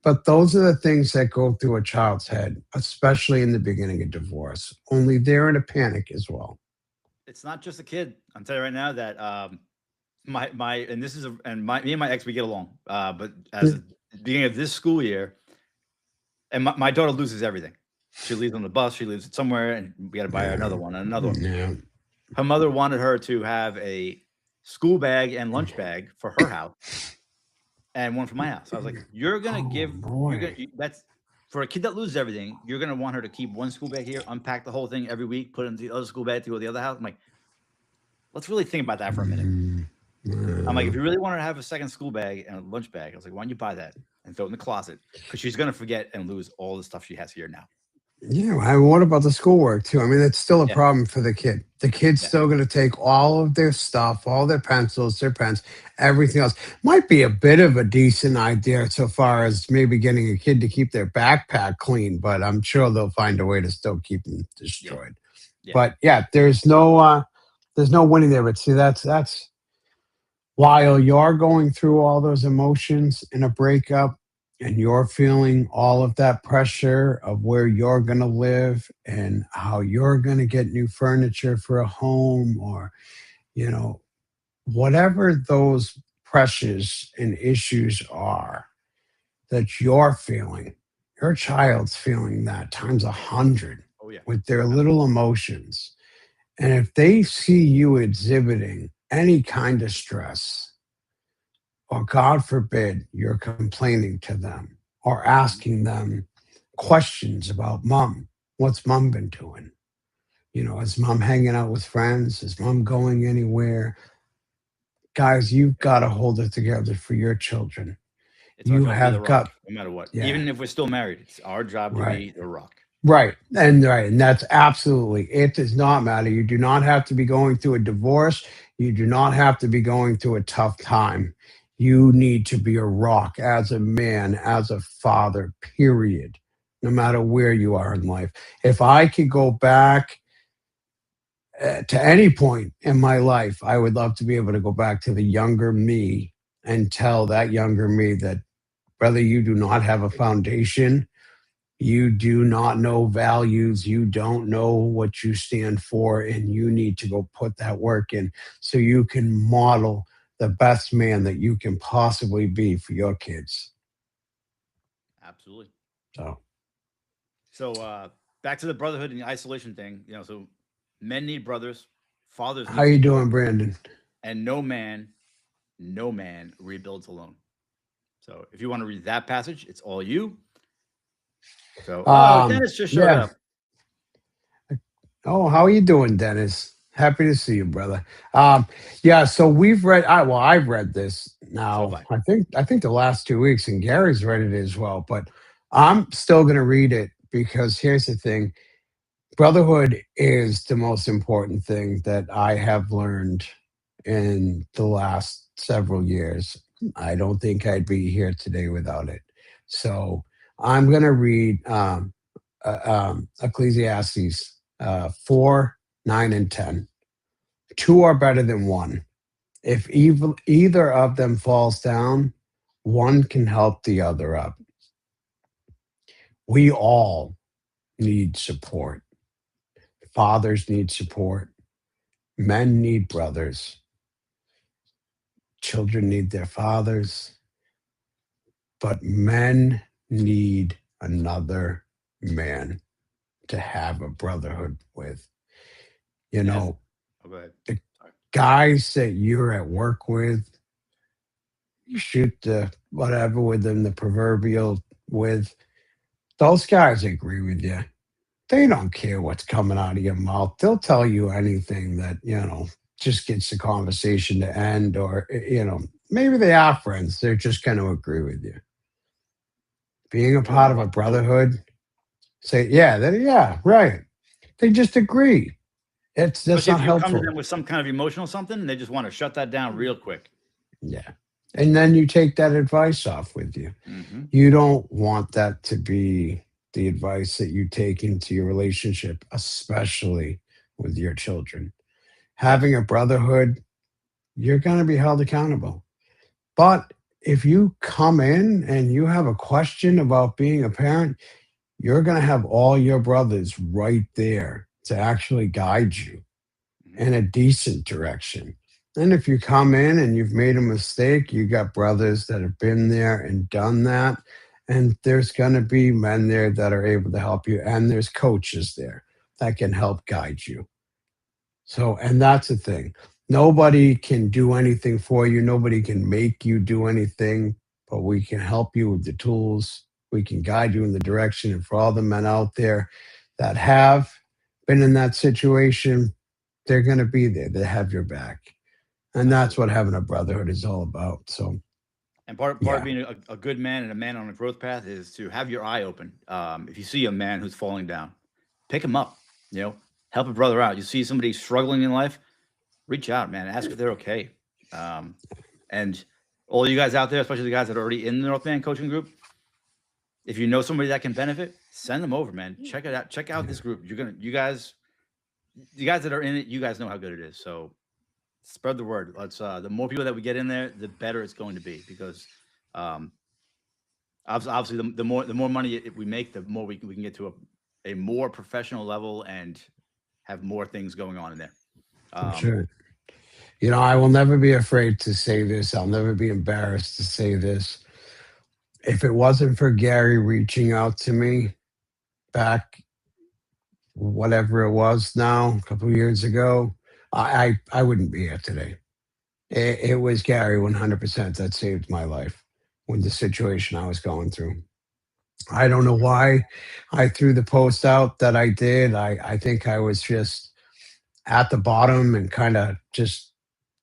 B: But those are the things that go through a child's head, especially in the beginning of divorce. Only they're in a panic as well.
A: It's not just a kid. I'm telling you right now that my and this is a, and my me and my ex we get along. But as
B: Yeah.
A: the beginning of this school year, and my daughter loses everything. She leaves on the bus. She leaves it somewhere, and we got to buy her another one and another one.
B: Yeah.
A: Her mother wanted her to have a school bag and lunch bag for her house and one for my house. I was like, "You're gonna
B: Oh
A: give
B: boy.
A: that's for a kid that loses everything. You're gonna want her to keep one school bag here, unpack the whole thing every week, put it into the other school bag to go to the other house." I'm like, let's really think about that for a minute.
B: Mm,
A: I'm like, if
B: uh,
A: you really want her to have a second school bag and a lunch bag, I was like, why don't you buy that and throw it in the closet? Because she's gonna forget and lose all the stuff she has here now.
B: yeah. I mean, what about the schoolwork too? I mean, it's still a
A: Yeah,
B: problem for the kid. The kid's
A: yeah,
B: still going to take all of their stuff, all their pencils, their pens, everything else. Might be a bit of a decent idea so far as maybe getting a kid to keep their backpack clean, but I'm sure they'll find a way to still keep them
A: yeah,
B: destroyed.
A: yeah.
B: But yeah, there's no winning there. But see, that's while you're going through all those emotions in a breakup and you're feeling all of that pressure of where you're going to live and how you're going to get new furniture for a home, or you know, whatever those pressures and issues are that you're feeling, your child's feeling that times 100
A: Oh yeah,
B: with their little
A: absolutely.
B: emotions. And if they see you exhibiting any kind of stress, or God forbid, you're complaining to them or
A: Mhm.
B: asking them questions about mom, what's mom been doing? You know, is mom hanging out with friends? Is mom going anywhere? Guys, you've
A: Yeah.
B: got to hold it together for your children.
A: It's our
B: You
A: job to be the
B: have
A: rock,
B: got,
A: no matter what.
B: yeah,
A: Even if we're still married, it's our job to
B: right.
A: be the rock.
B: Right. And that's absolutely, it does not matter. You do not have to be going through a divorce. You do not have to be going through a tough time. You need to be a rock as a man, as a father, period, no matter where you are in life. If I could go back to any point in my life, I would love to be able to go back to the younger me and tell that younger me that, brother, you do not have a foundation, you do not know values, you don't know what you stand for, and you need to go put that work in so you can model the best man that you can possibly be for your kids.
A: Absolutely.
B: So,
A: So back to the brotherhood and the isolation thing. So men need brothers, fathers
B: how
A: need
B: you
A: support,
B: doing, Brandon?
A: and no man rebuilds alone. So if you want to read that passage, it's all you. So, oh, Dennis just showed
B: Yeah.
A: up.
B: Oh, how are you doing, Dennis? Happy to see you, brother. Yeah. So we've read. Well, I've read this
A: So
B: now.
A: have I.
B: I think the last 2 weeks, and Gary's read it as well. But I'm still going to read it because here's the thing: brotherhood is the most important thing that I have learned in the last several years. I don't think I'd be here today without it. So I'm going to read Ecclesiastes 4, 9, and 10. Two are better than one. If either of them falls down, one can help the other up. We all need support. Fathers need support. Men need brothers. Children need their fathers. But men need another man to have a brotherhood with. You
A: As
B: know,
A: oh, go ahead.
B: the
A: Sorry.
B: guys that you're at work with, you shoot the whatever with them, the proverbial with. Those guys agree with you. They don't care what's coming out of your mouth. They'll tell you anything that, just gets the conversation to end, or, maybe they are friends. They're just going to agree with you. Being a
A: They want
B: part
A: to
B: of a
A: rock the boat.
B: brotherhood, say, yeah, right. They just agree. That's
A: Especially
B: not
A: if you come to
B: helpful.
A: them with some kind of emotional something, and they just want to shut that down real quick.
B: Yeah. And then you take that advice off with you.
A: Hmm.
B: You don't want that to be the advice that you take into your relationship, especially with your children.
A: Yes.
B: Having a brotherhood, you're going to be held accountable. But if you come in and you have a question about being a parent, you're going to have all your brothers right there to actually guide you
A: Hmm.
B: in a decent direction. And if you come in and you've made a mistake, you got brothers that have been there and done that. And there's going to be men there that are able to help you. And there's coaches there that can help guide you. So, and that's the thing. Nobody can do anything for you. Nobody can make you do anything, but we can help you with the tools. We can guide you in the direction. And for all the men out there that have been in that situation, they're going to be there. They have your back. And that's
A: Absolutely.
B: what having a brotherhood is all about. So,
A: And part of
B: yeah,
A: being a good man and a man on a growth path is to have your eye open. If you see a man who's falling down, pick him up. Help a brother out. You see somebody struggling in life, reach out, man. Ask if they're okay. Um, and all you guys out there, especially the guys that are already in the Northman coaching group, if you know somebody that can benefit, send them over, man. Check it out. Check out
B: yeah,
A: this group. You guys that are in it, you guys know how good it is. So spread the word. Let's the more people that we get in there, the better it's going to be because um, obviously the more money we make, the more we can get to a more professional level and have more things going on in there.
B: for
A: Um,
B: sure. I will never be afraid to say this. I'll never be embarrassed to say this. If it wasn't for Gary reaching out to me back, whatever it was now, a couple of years ago, I wouldn't be here today. It was Gary 100% that saved my life with the situation I was going through. I don't know why I threw the post out that I did. I think I was just at the bottom and kind of just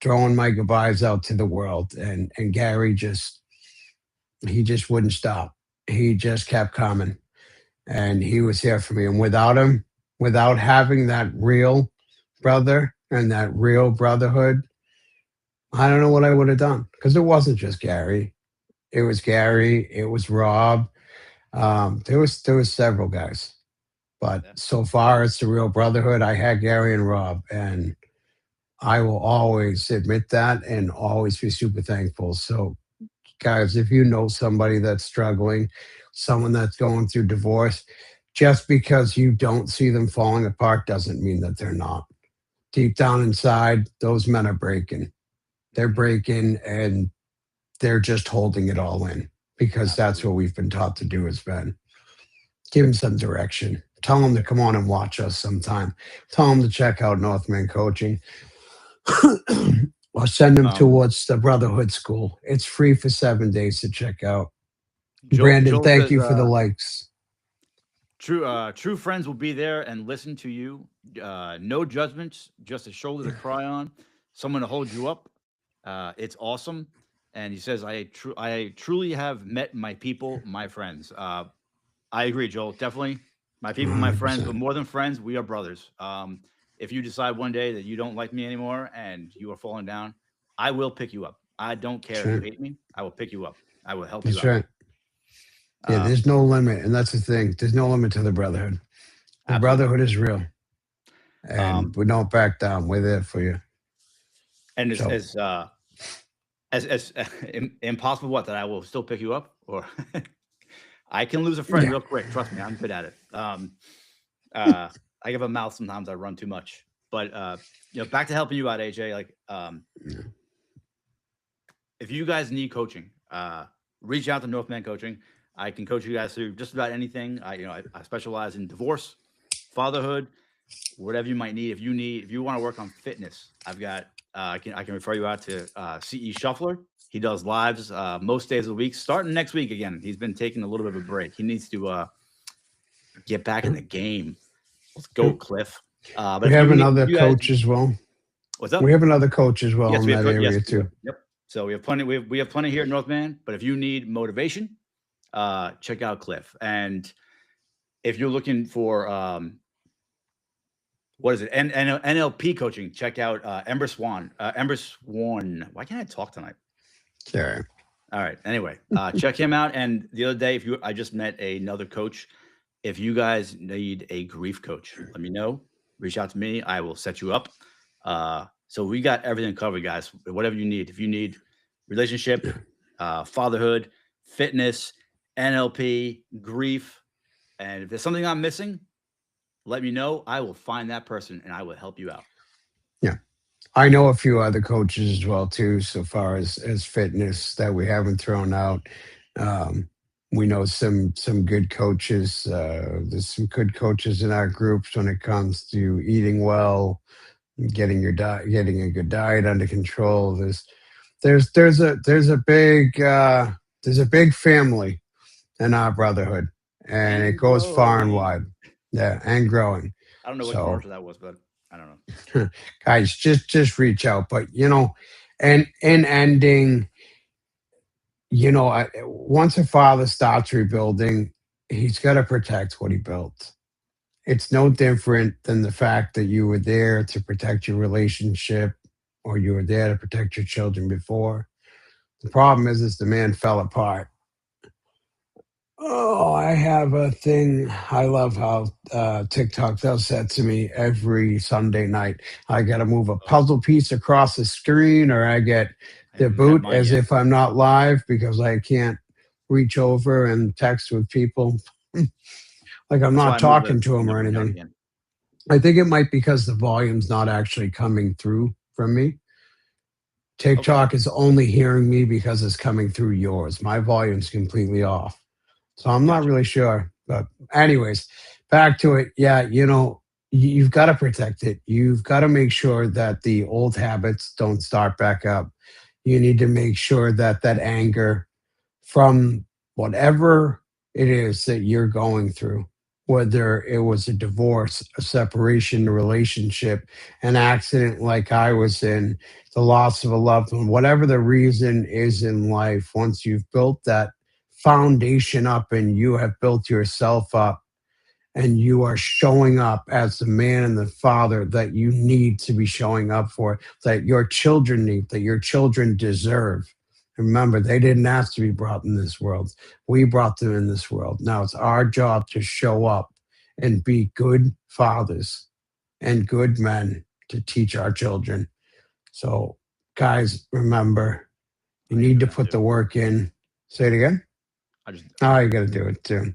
B: throwing my goodbyes out to the world. And Gary he just wouldn't stop. He just kept coming, and he was here for me. And without him, without having that real brother and that real brotherhood, I don't know what I would have done, because it wasn't just Gary. It was Gary. It was Rob. There was several guys, but
A: yeah,
B: so far it's the real brotherhood. I had Gary and Rob, and I will always admit that and always be super thankful. So, guys, if you know somebody that's struggling, someone that's going through divorce, just because you don't see them falling apart doesn't mean that they're not. Deep down inside, those men are breaking. They're
A: mhm,
B: breaking, and they're just holding it all in, because that's
A: absolutely.
B: what we've been taught to do as men. Give them some direction. Tell them to come on and watch us sometime. Tell them to check out Northman Coaching. Or send them
A: Um,
B: towards the Brotherhood School. It's free for 7 days to check out. Brandon,
A: Joel
B: thank
A: says
B: you for the likes.
A: true friends will be there and listen to you. No judgments, just a shoulder to cry on, someone to hold you up. It's awesome. And he says, I truly have met my people, my friends. I agree, Joel. Definitely my people, my friends, but
B: 100%.
A: more than friends, we are brothers. If you decide one day that you don't like me anymore and you are falling down, I will pick you up. I don't care
B: That's
A: if you
B: right.
A: hate me. I will pick you up. I will help you
B: That's
A: out.
B: right. Yeah,
A: Um,
B: there's no limit. And that's the thing. There's no limit to the Brotherhood. The
A: Absolutely.
B: Brotherhood is real. And
A: Um,
B: we don't back down. We're there for you.
A: and
B: So,
A: as impossible what that I will still pick you up or I can lose a friend
B: yeah.
A: real quick. Trust me, I'm good at it. Uh, I give a mouth sometimes. I run too much, but back to helping you out, AJ. Like, if you guys need coaching, reach out to Northman Coaching. I can coach you guys through just about anything. I specialize in divorce, fatherhood, whatever you might need. If you want to work on fitness, I've got I can refer you out to CE Shuffler. He does lives most days of the week, starting next week again. He's been taking a little bit of a break. He needs to get back in the game. Let's go, Cliff. But
B: We
A: if
B: have
A: you need,
B: another
A: you guys,
B: coach as well.
A: what's up?
B: We have another coach as well
A: Yes,
B: in
A: we have.
B: that area
A: Yes,
B: too.
A: yep. So we have plenty. We have plenty here at North Man. But if you need motivation, check out Cliff. And if you're looking for what is it? NLP coaching. Check out Ember Swan. Ember Swan. Why can't I talk tonight?
B: Sure.
A: All right. Anyway, check him out. And the other day, I just met another coach. If you guys need a grief coach, let me know. Reach out to me. I will set you up. So we got everything covered, guys. Whatever you need. If you need relationship, fatherhood, fitness, NLP, grief, and if there's something I'm missing, let me know. I will find that person and I will help you out.
B: Yeah. I know a few other coaches as well too, so far as fitness that we haven't thrown out. We know some good coaches. There's some good coaches in our groups when it comes to eating well, getting your diet, getting a good diet under control. There's a big family in our brotherhood, and it goes far and wide. Yeah, and growing.
A: I don't know what
B: So,
A: commercial that was, but I don't know.
B: guys, just reach out. But and in ending, once a father starts rebuilding, he's got to protect what he built. It's no different than the fact that you were there to protect your relationship or you were there to protect your children before. The problem is the man fell apart. Oh, I have a thing. I love how TikTok does that to me every Sunday night. I got to move a puzzle piece across the screen, or I get the boot as if I'm not live because I can't reach over and text with people. Like I'm not talking to them or anything. I think it might because the volume's not actually coming through from me. TikTok is only hearing me because it's coming through yours. My volume's completely off. So I'm not really sure. But anyways, back to it. Yeah, you've got to protect it. You've got to make sure that the old habits don't start back up. You need to make sure that that anger from whatever it is that you're going through, whether it was a divorce, a separation, a relationship, an accident like I was in, the loss of a loved one, whatever the reason is in life, once you've built that foundation up and you have built yourself up and you are showing up as the man and the father that you need to be showing up for, that your children need, that your children deserve. Remember, they didn't ask to be brought in this world. We brought them in this world. Now it's our job to show up and be good fathers and good men to teach our children. So, guys, remember, you need to put the work in. Say it again. You got to do it too.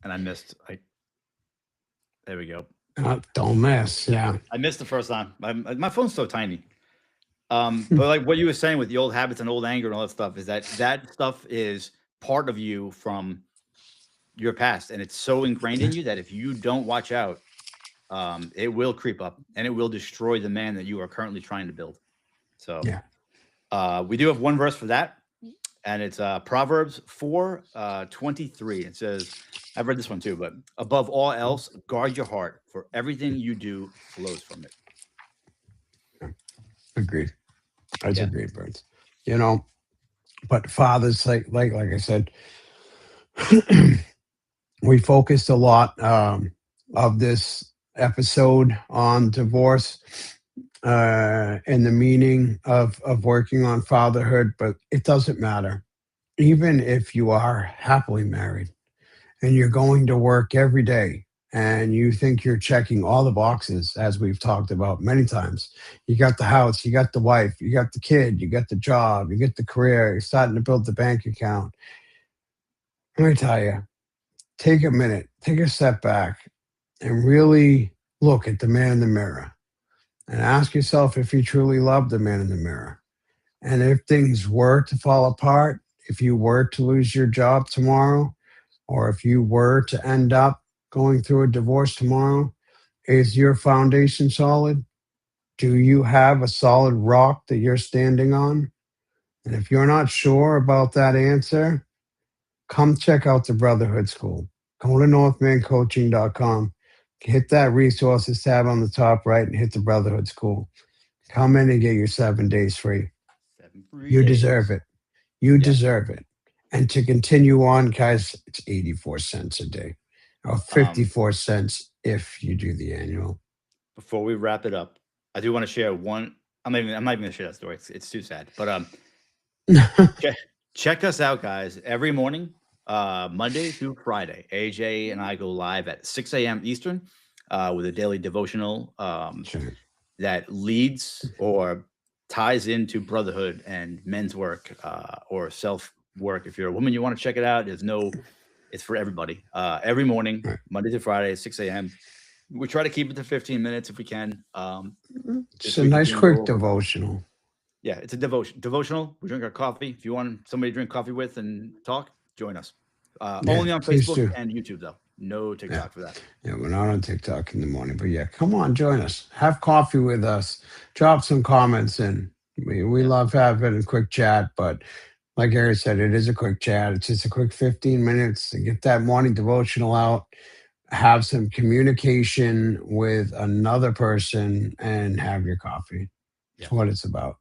A: And I missed. There we go.
B: Don't miss. Yeah.
A: I missed the first time. My phone's so tiny. But like what you were saying with the old habits and old anger and all that stuff is that stuff is part of you from your past. And it's so ingrained in you that if you don't watch out, it will creep up and it will destroy the man that you are currently trying to build. So we do have one verse for that. And it's Proverbs 4:23. It says, I've read this one too, but above all else, guard your heart, for everything you do flows from it.
B: Agreed. That's a great words. But fathers, like I said, we focused a lot of this episode on divorce and the meaning of working on fatherhood, but it doesn't matter. Even if you are happily married and you're going to work every day and you think you're checking all the boxes, as we've talked about many times, you got the house, you got the wife, you got the kid, you got the job, you get the career, you're starting to build the bank account. Let me tell you, take a minute, take a step back and really look at the man in the mirror. And ask yourself if you truly love the man in the mirror. And if things were to fall apart, if you were to lose your job tomorrow, or if you were to end up going through a divorce tomorrow, is your foundation solid? Do you have a solid rock that you're standing on? And if you're not sure about that answer, come check out the Brotherhood School. Go to northmancoaching.com, hit that resources tab on the top right, and hit the Brotherhood School. Come in and get your 7 days free.
A: 7 free
B: You
A: days.
B: deserve it. You
A: Yeah.
B: deserve it. And to continue on, guys, it's 84 cents a day, or 54 cents if you do the annual.
A: Before we wrap it up, I do want to share one. I'm not even going to share that story. It's too sad. But check us out, guys. Every morning, Monday through Friday, AJ and I go live at 6 a.m. Eastern with a daily devotional
B: Sure.
A: that leads or ties into brotherhood and men's work or self work. If you're a woman, you want to check it out. It's for everybody. Every morning,
B: Right.
A: Monday to Friday, 6 a.m. We try to keep it to 15 minutes if we can.
B: It's a nice, quick devotional.
A: Yeah, it's a devotional. We drink our coffee. If you want somebody to drink coffee with and talk, join us. Only on
B: please
A: Facebook
B: do.
A: and YouTube, though. No TikTok for that.
B: Yeah, we're not on TikTok in the morning, but yeah, come on, join us. Have coffee with us. Drop some comments in. We love having a quick chat, but like Gary said, it is a quick chat. It's just a quick 15 minutes to get that morning devotional out, have some communication with another person, and have your coffee. That's what it's about.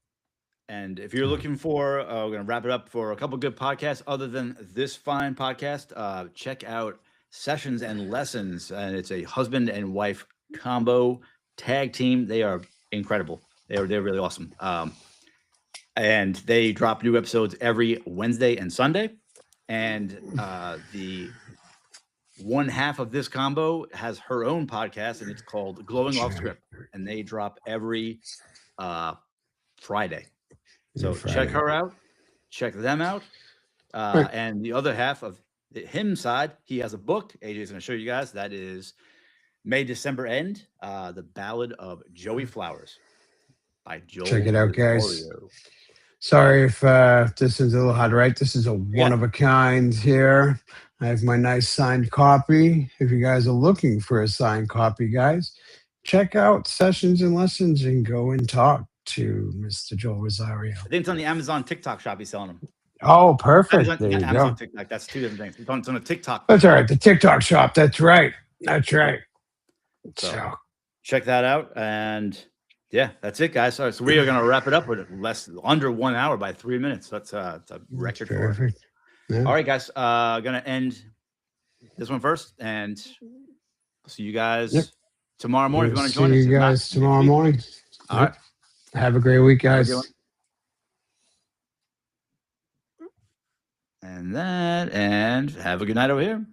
A: And if you're looking for, we're going to wrap it up for a couple good podcasts other than this fine podcast. Check out Sessions and Lessons, and it's a husband and wife combo tag team. They are incredible. They're really awesome. And they drop new episodes every Wednesday and Sunday. And the one half of this combo has her own podcast, and it's called Glowing Off Script, and they drop every Friday. So check her out, check them out. And the other half of him side, he has a book. AJ's going to show you guys. That is May, December End, The Ballad of Joey Flowers by Joel.
B: Check it out, guys. Sorry if this is a little hard to write. This is a one of a kind here. I have my nice signed copy. If you guys are looking for a signed copy, guys, check out Sessions and Lessons and go and talk to Mr. Joel Rosario.
A: I think it's on the Amazon TikTok shop. He's selling them.
B: Oh, perfect.
A: Amazon TikTok. That's two different things. It's on a TikTok.
B: That's all right. The TikTok shop. That's right. That's right.
A: So check that out. And yeah, that's it, guys. So we are going to wrap it up with under 1 hour by 3 minutes. That's a record for it. Yeah. All right, guys. Going to end this one first, and see you guys tomorrow morning. If you want to join us.
B: See you guys tomorrow morning.
A: All right.
B: Have a great week, guys.
A: And have a good night over here.